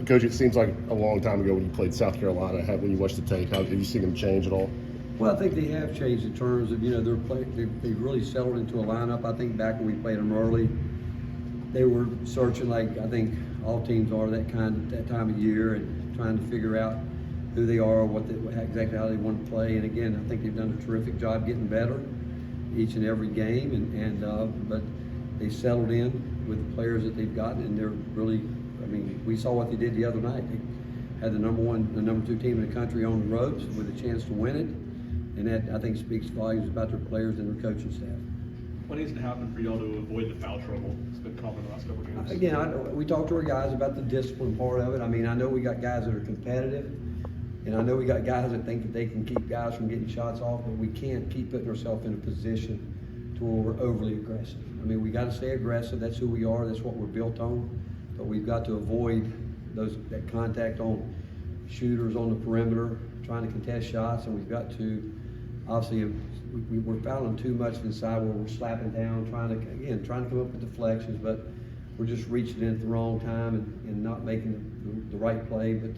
Coach, it seems like a long time ago when you played South Carolina. When you watched the tape, have you seen them change at all? Well, I think they have changed in terms of, they've really settled into a lineup. I think back when we played them early, they were searching, like I think all teams are that time of year, and trying to figure out who they are, exactly how they want to play. And again, I think they've done a terrific job getting better each and every game, but they settled in with the players that they've gotten, and they're really, I mean, we saw what they did the other night. They had the number 2 team in the country on the ropes with a chance to win it, and that, I think, speaks volumes about their players and their coaching staff. What needs to happen for y'all to avoid the foul trouble? It's been common the last couple of games. Again, we talked to our guys about the discipline part of it. I mean, I know we got guys that are competitive, and I know we got guys that think that they can keep guys from getting shots off, but we can't keep putting ourselves in a position to where we're overly aggressive. I mean, we got to stay aggressive. That's who we are. That's what we're built on. But we've got to avoid that contact on shooters on the perimeter, trying to contest shots, and we've got to, obviously, we're fouling too much inside where we're slapping down, trying to come up with deflections, but we're just reaching in at the wrong time and not making the right play. But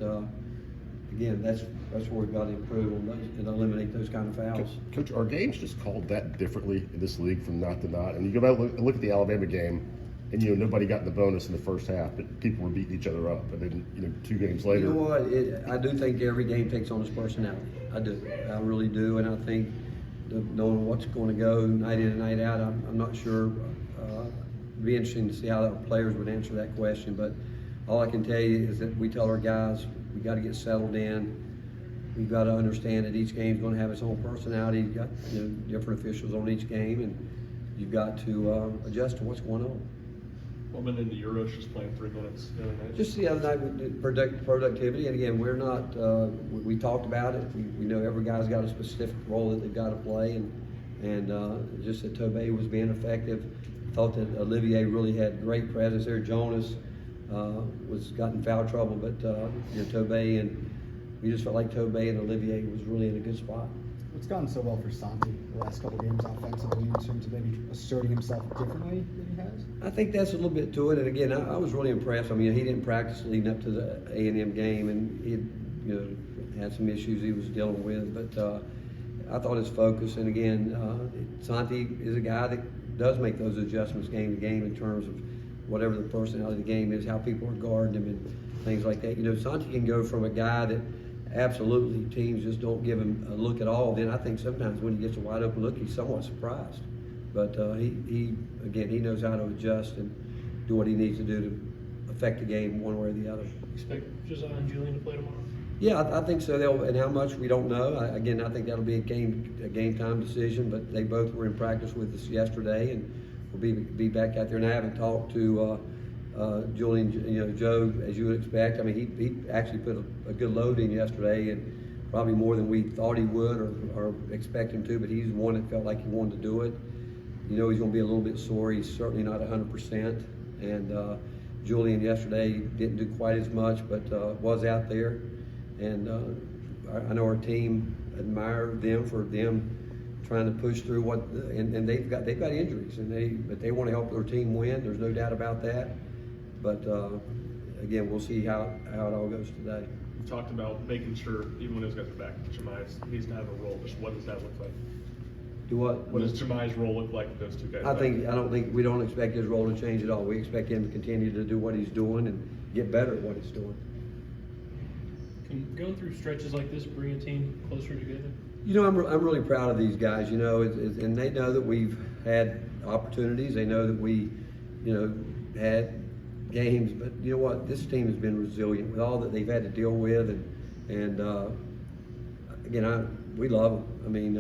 again, that's where we've got to improve on those and eliminate those kind of fouls. Coach, are games just called that differently in this league from not to not? And you go back and look at the Alabama game, and nobody got the bonus in the first half, but people were beating each other up. And then 2 games later, you know what? I do think every game takes on its personality. I do. I really do, and I think knowing what's going to go night in and night out, I'm not sure. It'd be interesting to see how the players would answer that question. But all I can tell you is that we tell our guys we got to get settled in. We've got to understand that each game is going to have its own personality. You've got different officials on each game, and you've got to adjust to what's going on. Well, then in the Euros, just playing 3 minutes the other night. Just the other night with productivity, and again, we're not. We talked about it. We know every guy's got a specific role that they've got to play, and just that Tobey was being effective. Thought that Olivier really had great presence there. Jonas was got in foul trouble, but Tobey, and we just felt like Tobey and Olivier was really in a good spot. What's gone so well for Santi the last couple of games offensively in terms of maybe asserting himself differently than he has? I think that's a little bit to it, and again, I was really impressed. I mean, he didn't practice leading up to the A&M game, and he had some issues he was dealing with, but I thought his focus, and again, Santi is a guy that does make those adjustments game to game in terms of whatever the personality of the game is, how people are guarding him and things like that. Santi can go from a guy that absolutely teams just don't give him a look at all. Then I think sometimes when he gets a wide open look, he's somewhat surprised. But he knows how to adjust and do what he needs to do to affect the game one way or the other. Expect Josiah and Julian to play tomorrow? Yeah, I think so. And how much we don't know. I think that'll be a game time decision. But they both were in practice with us yesterday, and we'll be back out there. And I haven't talked to Julian, Joe, as you would expect. I mean, he actually put a good load in yesterday, and probably more than we thought he would or expect him to. But he's one that felt like he wanted to do it. He's going to be a little bit sore. He's certainly not 100%. And Julian yesterday didn't do quite as much, but was out there. And I know our team admire them for them trying to push through and they've got injuries, but they want to help their team win. There's no doubt about that. But again, we'll see how it all goes today. You talked about making sure, even when those guys are back, Jemiah needs to have a role. Just what does that look like? Do what? What does Jemiah's role look like with those 2 guys? We don't expect his role to change at all. We expect him to continue to do what he's doing and get better at what he's doing. Can going through stretches like this bring a team closer together? I'm really proud of these guys. And they know that we've had opportunities. They know that we, had games. But you know what? This team has been resilient with all that they've had to deal with, and again, we love them. I mean,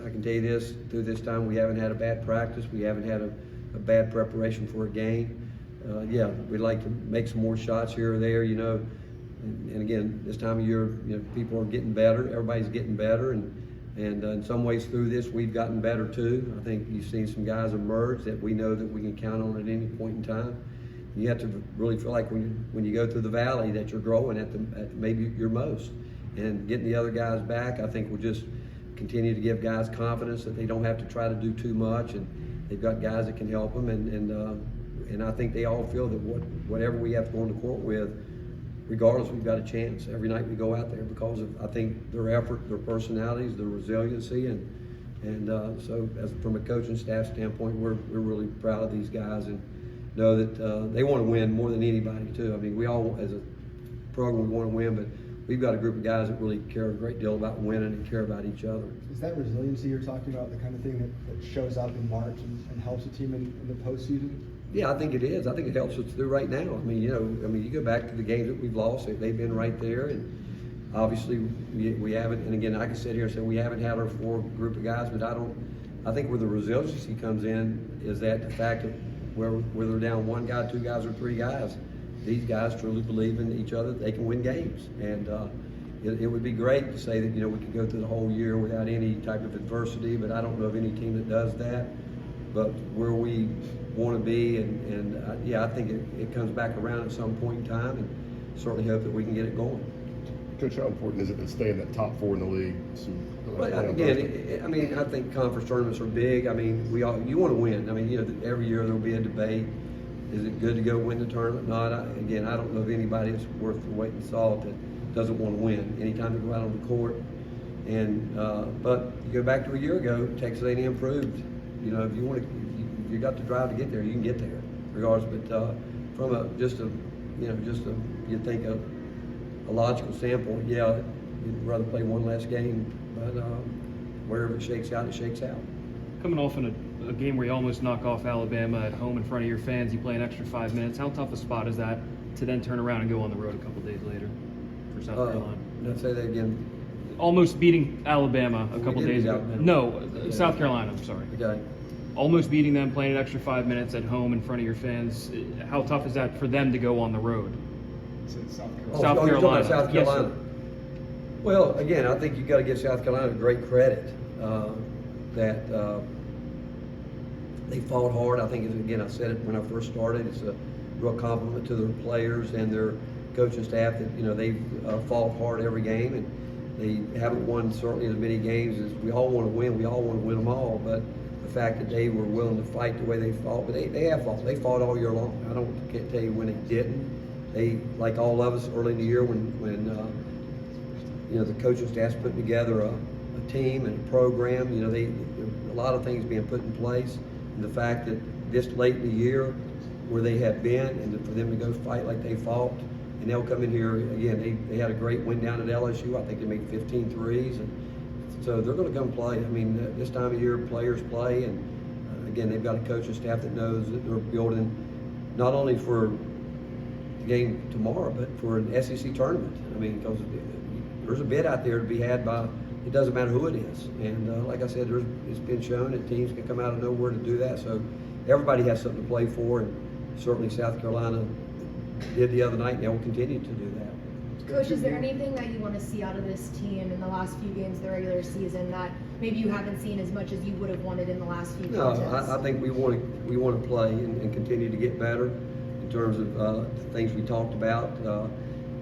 I can tell you this: through this time, we haven't had a bad practice. We haven't had a bad preparation for a game. We'd like to make some more shots here or there. And again, this time of year, people are getting better. Everybody's getting better, and in some ways through this, we've gotten better too. I think you've seen some guys emerge that we know that we can count on at any point in time. And you have to really feel like when you go through the valley that you're growing at maybe your most. And getting the other guys back, I think will just continue to give guys confidence that they don't have to try to do too much, and they've got guys that can help them. And I think they all feel that whatever we have to go on the court with, regardless, we've got a chance every night we go out there because of, I think, their effort, their personalities, their resiliency, and so as from a coaching staff standpoint, we're really proud of these guys and know that they want to win more than anybody too. I mean, we all, as a program, we want to win, but we've got a group of guys that really care a great deal about winning and care about each other. Is that resiliency you're talking about the kind of thing that shows up in March and helps a team in the postseason? Yeah, I think it is. I think it helps us through right now. I mean, you go back to the games that we've lost, they've been right there, and obviously we haven't, and again, I can sit here and say we haven't had our four group of guys, but I think where the resiliency comes in is that the fact that where they're down one guy, two guys, or three guys, these guys truly believe in each other, they can win games. And it would be great to say that, we could go through the whole year without any type of adversity, but I don't know of any team that does that. But where we want to be, and yeah, I think it comes back around at some point in time, and certainly hope that we can get it going. Coach, how important is it to stay in that top four in the league? Well, again, I mean, I think conference tournaments are big. I mean, you want to win. I mean, every year there'll be a debate. Is it good to go win the tournament? Not. Again, I don't know of anybody that's worth the weight in salt that doesn't want to win. Anytime they go out on the court, and but you go back to a year ago, Texas A&M proved. If you want to, you got the drive to get there, you can get there, regardless. But from you think of a logical standpoint, yeah, you'd rather play one less game, but wherever it shakes out, it shakes out. Coming off in a game where you almost knock off Alabama at home in front of your fans, you play an extra 5 minutes. How tough a spot is that to then turn around and go on the road a couple days later for South Carolina? Let's say that again. Almost beating Alabama a couple did days beat ago. Alabama. No, South Carolina, I'm sorry. Okay. Almost beating them, playing an extra 5 minutes at home in front of your fans. How tough is that for them to go on the road? South Carolina. Oh, South you're talking about Carolina. South Yes, Carolina. Well, again, I think you've got to give South Carolina great credit that they fought hard. I think, again, I said it when I first started, it's a real compliment to their players and their coaching staff that, they've fought hard every game, and they haven't won certainly as many games as we all want to win. We all want to win them all, but the fact that they were willing to fight the way they fought, but they have fought. They fought all year long. Can't tell you when they didn't. They, like all of us early in the year when the coaching staff's putting together a team and a program, a lot of things being put in place. And the fact that this late in the year where they have been, and for them to go fight like they fought, and they'll come in here, again, they had a great win down at LSU. I think they made 15 threes, and so they're going to come play. I mean, this time of year, players play, and again, they've got a coaching staff that knows that they're building not only for the game tomorrow, but for an SEC tournament. I mean, because there's a bid out there to be had by, it doesn't matter who it is. And like I said, it's been shown that teams can come out of nowhere to do that. So everybody has something to play for, and certainly South Carolina did the other night, and they will continue to do that. Coach, is there anything that you want to see out of this team in the last few games of the regular season that maybe you haven't seen as much as you would have wanted in the last few No, contests? I think we want to play and continue to get better in terms of the things we talked about.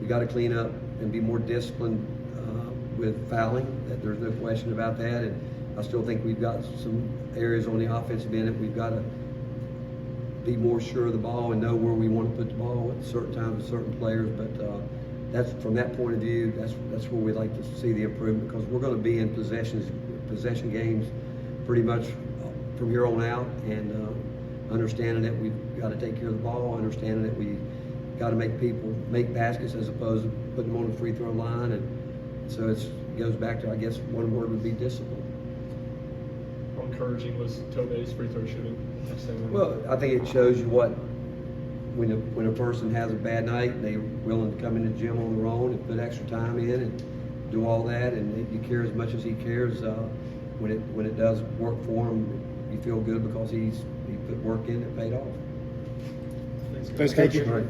We got to clean up and be more disciplined with fouling. There's no question about that. And I still think we've got some areas on the offensive end that we've got to be more sure of the ball and know where we want to put the ball at certain times with certain players. But that's, from that point of view, that's where we'd like to see the improvement, because we're going to be in possession games pretty much from here on out, and understanding that we've got to take care of the ball, understanding that we got to make people make baskets as opposed to putting them on the free throw line, and so it goes back to, I guess, one word would be discipline. How encouraging was Tobey's free throw shooting? Well, I think it shows you what, when a person has a bad night and they're willing to come in the gym on their own and put extra time in and do all that, and you care as much as he cares, when it does work for him, you feel good because he put work in and it paid off. Thanks, Coach. All right.